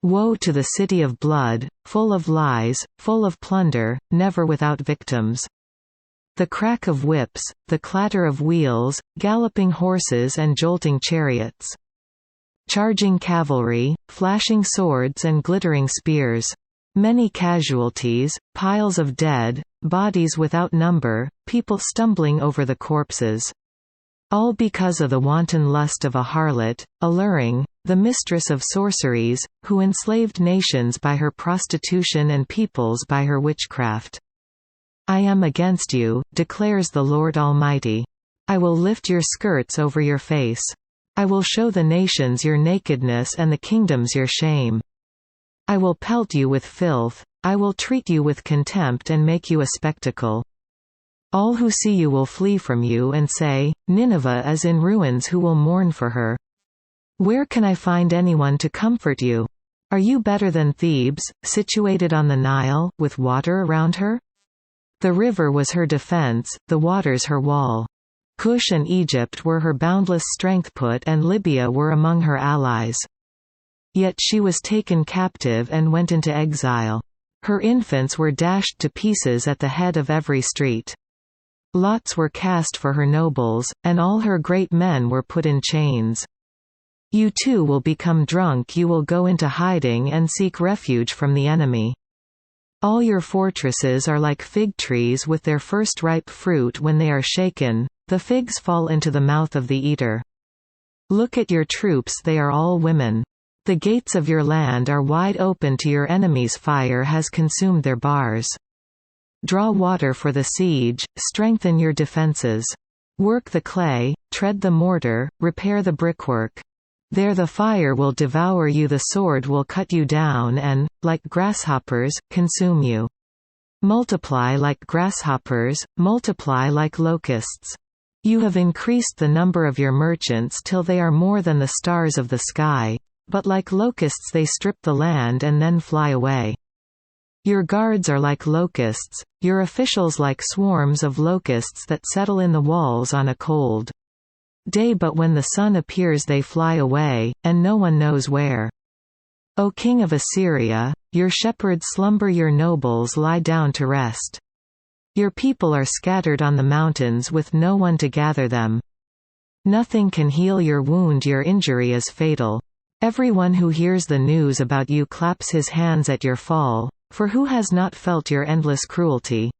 Woe to the city of blood, full of lies, full of plunder, never without victims. The crack of whips, the clatter of wheels, galloping horses and jolting chariots. Charging cavalry, flashing swords and glittering spears. Many casualties, piles of dead, bodies without number, people stumbling over the corpses. All because of the wanton lust of a harlot, alluring, the mistress of sorceries, who enslaved nations by her prostitution and peoples by her witchcraft. I am against you, declares the Lord Almighty. I will lift your skirts over your face. I will show the nations your nakedness and the kingdoms your shame. I will pelt you with filth, I will treat you with contempt and make you a spectacle. All who see you will flee from you and say, Nineveh is in ruins. Who will mourn for her? Where can I find anyone to comfort you? Are you better than Thebes, situated on the Nile, with water around her? The river was her defense, the waters her wall. Cush and Egypt were her boundless strength put, and Libya were among her allies. Yet she was taken captive and went into exile. Her infants were dashed to pieces at the head of every street. Lots were cast for her nobles, and all her great men were put in chains. You too will become drunk. You will go into hiding and seek refuge from the enemy. All your fortresses are like fig trees with their first ripe fruit. When they are shaken, the figs fall into the mouth of the eater. Look at your troops, they are all women. The gates of your land are wide open to your enemies. Fire has consumed their bars. Draw water for the siege, strengthen your defenses. Work the clay, tread the mortar, repair the brickwork. There the fire will devour you, the sword will cut you down and, like grasshoppers, consume you. Multiply like grasshoppers, multiply like locusts. You have increased the number of your merchants till they are more than the stars of the sky, but like locusts they strip the land and then fly away. Your guards are like locusts, your officials like swarms of locusts that settle in the walls on a cold day, but when the sun appears they fly away, and no one knows where. O king of Assyria, your shepherds slumber, your nobles lie down to rest. Your people are scattered on the mountains with no one to gather them. Nothing can heal your wound, your injury is fatal. Everyone who hears the news about you claps his hands at your fall, for who has not felt your endless cruelty?